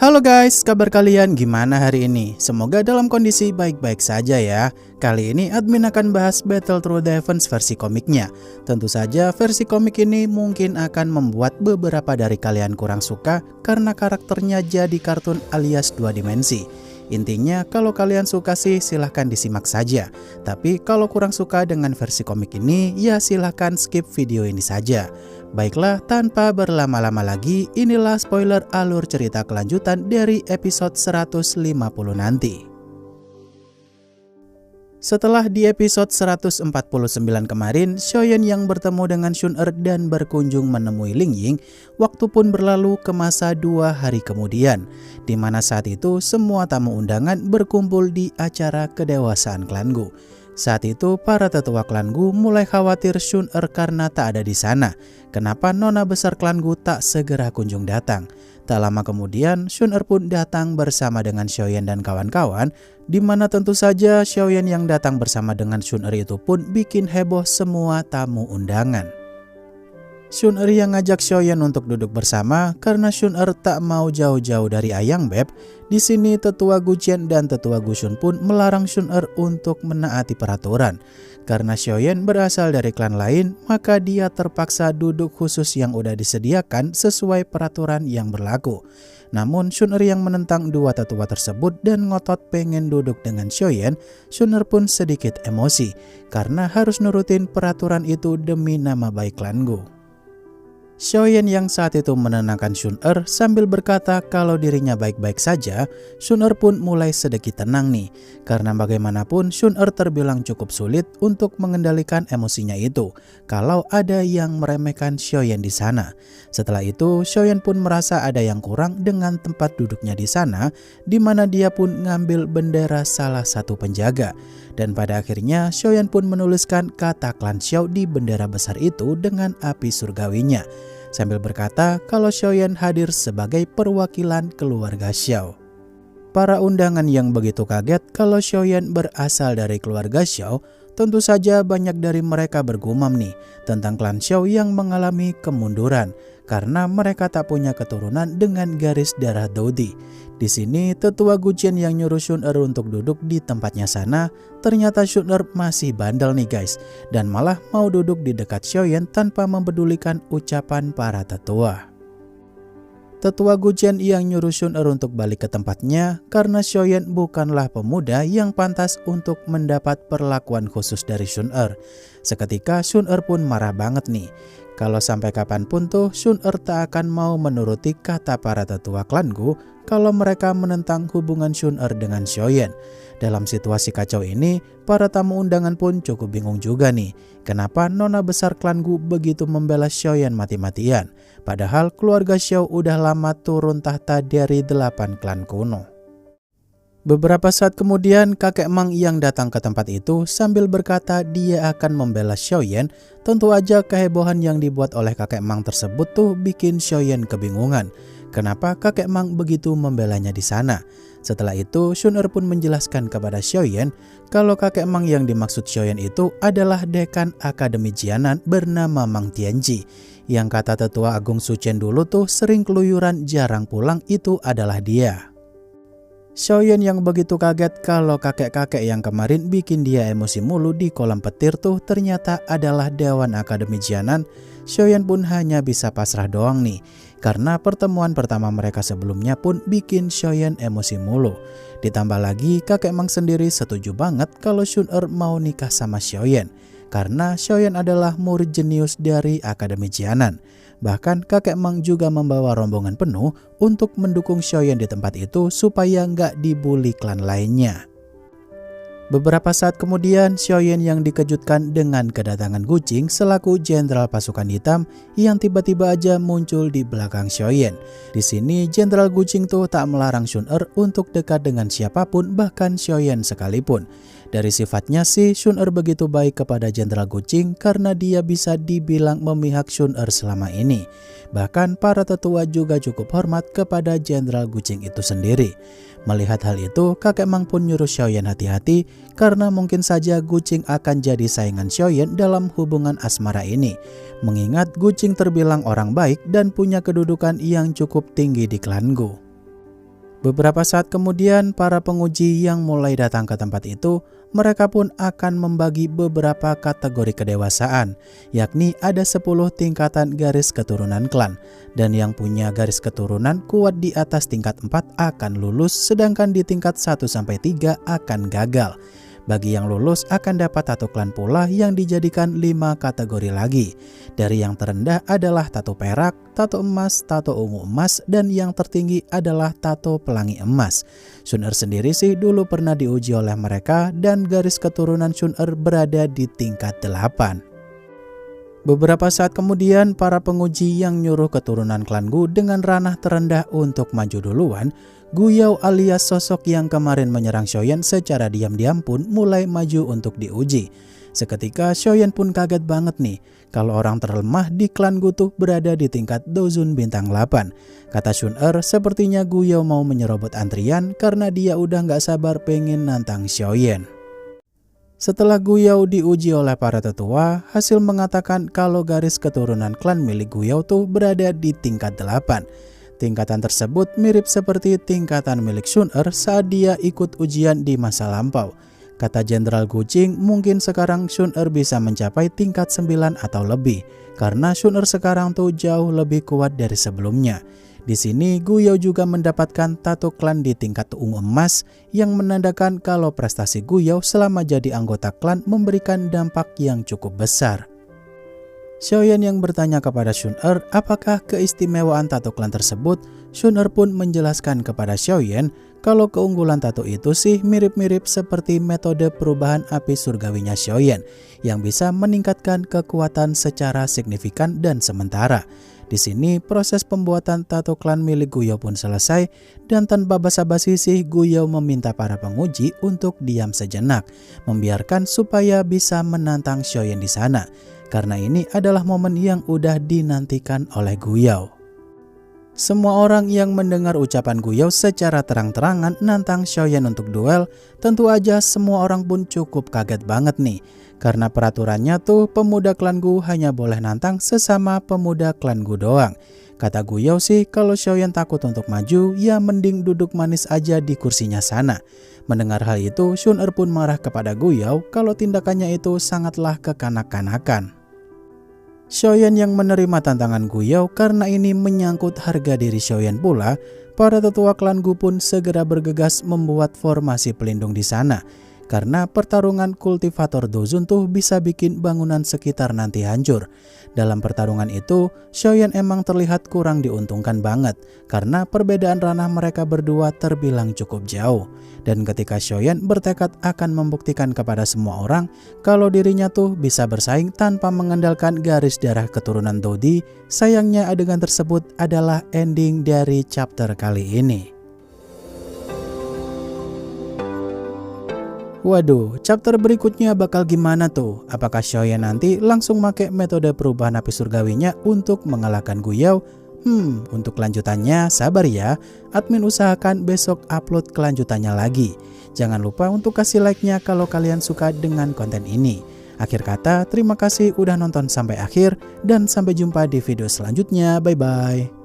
Halo guys, kabar kalian gimana hari ini? Semoga dalam kondisi baik-baik saja ya. Kali ini admin akan bahas Battle Through the Heavens versi komiknya. Tentu saja versi komik ini mungkin akan membuat beberapa dari kalian kurang suka karena karakternya jadi kartun alias 2 dimensi. Intinya kalau kalian suka sih silahkan disimak saja. Tapi kalau kurang suka dengan versi komik ini ya silahkan skip video ini saja. Baiklah, tanpa berlama-lama lagi, inilah spoiler alur cerita kelanjutan dari episode 150 nanti. Setelah di episode 149 kemarin, Xiaoyan yang bertemu dengan Shun-Er dan berkunjung menemui Ling Ying, waktu pun berlalu ke masa 2 hari kemudian, di mana saat itu semua tamu undangan berkumpul di acara kedewasaan klan Gu. Saat itu para tetua klan Gu mulai khawatir Shun-Er karena tak ada di sana. Kenapa nona besar klan Gu tak segera kunjung datang? Tak lama kemudian Shun-Er pun datang bersama dengan Xiaoyan dan kawan-kawan, di mana tentu saja Xiaoyan yang datang bersama dengan Shun-Er itu pun bikin heboh semua tamu undangan. Shun-Er yang ngajak Xiaoyan untuk duduk bersama karena Shun-Er tak mau jauh-jauh dari Ayang Beb. Di sini tetua Gu Qian dan tetua Gu Shun pun melarang Shun-Er untuk menaati peraturan. Karena Xiaoyan berasal dari klan lain, maka dia terpaksa duduk khusus yang udah disediakan sesuai peraturan yang berlaku. Namun Shun-Er yang menentang dua tetua tersebut dan ngotot pengen duduk dengan Xiaoyan, Shun-Er pun sedikit emosi karena harus nurutin peraturan itu demi nama baik klan Gu. Xiaoyan yang saat itu menenangkan Shun-Er sambil berkata kalau dirinya baik-baik saja. Shun-Er pun mulai sedikit tenang nih, karena bagaimanapun Shun-Er terbilang cukup sulit untuk mengendalikan emosinya itu kalau ada yang meremehkan Xiaoyan di sana. Setelah itu Xiaoyan pun merasa ada yang kurang dengan tempat duduknya di sana, di mana dia pun ngambil bendera salah satu penjaga. Dan pada akhirnya Xiaoyan pun menuliskan kata klan Xiao di bendera besar itu dengan api surgawinya, sambil berkata kalau Xiaoyan hadir sebagai perwakilan keluarga Xiao. Para undangan yang begitu kaget kalau Xiaoyan berasal dari keluarga Xiao, tentu saja banyak dari mereka bergumam nih tentang klan Xiao yang mengalami kemunduran karena mereka tak punya keturunan dengan garis darah Dodi. Di sini tetua Gu Qian yang nyuruh Shun-Er untuk duduk di tempatnya sana, ternyata Shun-Er masih bandel nih guys, dan malah mau duduk di dekat Xiaoyan tanpa mempedulikan ucapan para tetua. Tetua Gu Qian yang nyuruh Shun-Er untuk balik ke tempatnya karena Xiaoyan bukanlah pemuda yang pantas untuk mendapat perlakuan khusus dari Shun-Er. Seketika Shun-Er pun marah banget nih. Kalau sampai kapanpun tuh Shun-Er tak akan mau menuruti kata para tetua klan Gu kalau mereka menentang hubungan Shun-Er dengan Xiaoyan. Dalam situasi kacau ini, para tamu undangan pun cukup bingung juga nih. Kenapa nona besar klan Gu begitu membela Xiaoyan mati-matian? Padahal keluarga Xiao udah lama turun tahta dari 8 klan kuno. Beberapa saat kemudian kakek Mang yang datang ke tempat itu sambil berkata dia akan membela Xiaoyan. Tentu aja kehebohan yang dibuat oleh kakek Mang tersebut tuh bikin Xiaoyan kebingungan. Kenapa kakek Mang begitu membelanya di sana? Setelah itu Shun-Er pun menjelaskan kepada Xiaoyan kalau kakek Mang yang dimaksud Xiaoyan itu adalah dekan Akademi Jianan bernama Mang Tianji. Yang kata tetua Agung Suchen dulu tuh sering keluyuran jarang pulang itu adalah dia. Xiaoyan yang begitu kaget kalau kakek-kakek yang kemarin bikin dia emosi mulu di kolam petir tuh ternyata adalah Dewan Akademi Jianan. Xiaoyan pun hanya bisa pasrah doang nih, karena pertemuan pertama mereka sebelumnya pun bikin Xiaoyan emosi mulu. Ditambah lagi kakek Mang sendiri setuju banget kalau Shun-Er mau nikah sama Xiaoyan, karena Xiaoyan adalah murid jenius dari Akademi Jianan. Bahkan kakek Mang juga membawa rombongan penuh untuk mendukung Xiaoyan di tempat itu supaya nggak dibully klan lainnya. Beberapa saat kemudian Xiaoyan yang dikejutkan dengan kedatangan Gu Qing selaku jenderal pasukan hitam yang tiba-tiba aja muncul di belakang Xiaoyan. Di sini jenderal Gu Qing tuh tak melarang Shun-Er untuk dekat dengan siapapun, bahkan Xiaoyan sekalipun. Dari sifatnya sih Shun-Er begitu baik kepada jenderal Gu Qing karena dia bisa dibilang memihak Shun-Er selama ini. Bahkan para tetua juga cukup hormat kepada jenderal Gu Qing itu sendiri. Melihat hal itu, kakek Mang pun nyuruh Xiaoyan hati-hati karena mungkin saja Gu Qing akan jadi saingan Xiaoyan dalam hubungan asmara ini. Mengingat Gu Qing terbilang orang baik dan punya kedudukan yang cukup tinggi di klan Gu. Beberapa saat kemudian, para penguji yang mulai datang ke tempat itu, mereka pun akan membagi beberapa kategori kedewasaan, yakni ada 10 tingkatan garis keturunan klan, dan yang punya garis keturunan kuat di atas tingkat 4 akan lulus, sedangkan di tingkat 1-3 akan gagal. Bagi yang lulus akan dapat tato klan pula yang dijadikan 5 kategori lagi. Dari yang terendah adalah tato perak, tato emas, tato ungu emas, dan yang tertinggi adalah tato pelangi emas. Shun-Er sendiri sih dulu pernah diuji oleh mereka dan garis keturunan Shun-Er berada di tingkat 8. Beberapa saat kemudian, para penguji yang nyuruh keturunan klan Gu dengan ranah terendah untuk maju duluan, Gu Yao alias sosok yang kemarin menyerang Xiaoyan secara diam-diam pun mulai maju untuk diuji. Seketika Xiaoyan pun kaget banget nih, kalau orang terlemah di klan Gu tuh berada di tingkat Dozun bintang 8. Kata Shun-Er, sepertinya Gu Yao mau menyerobot antrian karena dia udah gak sabar pengen nantang Xiaoyan. Setelah Gu Yao diuji oleh para tetua, hasil mengatakan kalau garis keturunan klan milik Gu Yao tuh berada di tingkat 8. Tingkatan tersebut mirip seperti tingkatan milik Shun-Er saat dia ikut ujian di masa lampau. Kata Jenderal Gu Jing, mungkin sekarang Shun-Er bisa mencapai tingkat 9 atau lebih, karena Shun-Er sekarang tuh jauh lebih kuat dari sebelumnya. Di sini Gu Yao juga mendapatkan tato klan di tingkat ungu emas yang menandakan kalau prestasi Gu Yao selama jadi anggota klan memberikan dampak yang cukup besar. Xiaoyan yang bertanya kepada Shun-Er apakah keistimewaan tato klan tersebut, Shun-Er pun menjelaskan kepada Xiaoyan kalau keunggulan tato itu sih mirip-mirip seperti metode perubahan api surgawinya Xiaoyan yang bisa meningkatkan kekuatan secara signifikan dan sementara. Di sini proses pembuatan tato klan milik Gu Yao pun selesai dan tanpa basa-basi sih Gu Yao meminta para penguji untuk diam sejenak, membiarkan supaya bisa menantang Xiaoyan di sana. Karena ini adalah momen yang udah dinantikan oleh Gu Yao. Semua orang yang mendengar ucapan Gu Yao secara terang-terangan nantang Xiaoyan untuk duel, tentu aja semua orang pun cukup kaget banget nih. Karena peraturannya tuh pemuda klan Gu hanya boleh nantang sesama pemuda klan Gu doang. Kata Gu Yao sih kalau Xiaoyan takut untuk maju, ya mending duduk manis aja di kursinya sana. Mendengar hal itu, Shun-Er pun marah kepada Gu Yao kalau tindakannya itu sangatlah kekanak-kanakan. Xiaoyan yang menerima tantangan Gu Yao karena ini menyangkut harga diri Xiaoyan pula, para tetua klan Gu pun segera bergegas membuat formasi pelindung di sana. Karena pertarungan kultivator Dozun tuh bisa bikin bangunan sekitar nanti hancur. Dalam pertarungan itu, Xiaoyan emang terlihat kurang diuntungkan banget karena perbedaan ranah mereka berdua terbilang cukup jauh. Dan ketika Xiaoyan bertekad akan membuktikan kepada semua orang kalau dirinya tuh bisa bersaing tanpa mengandalkan garis darah keturunan Dodi, sayangnya adegan tersebut adalah ending dari chapter kali ini. Waduh, chapter berikutnya bakal gimana tuh? Apakah Xiaoyan nanti langsung make metode perubahan api surgawinya untuk mengalahkan Gu Yao? Untuk kelanjutannya sabar ya, admin usahakan besok upload kelanjutannya lagi. Jangan lupa untuk kasih like-nya kalau kalian suka dengan konten ini. Akhir kata, terima kasih udah nonton sampai akhir dan sampai jumpa di video selanjutnya. Bye-bye.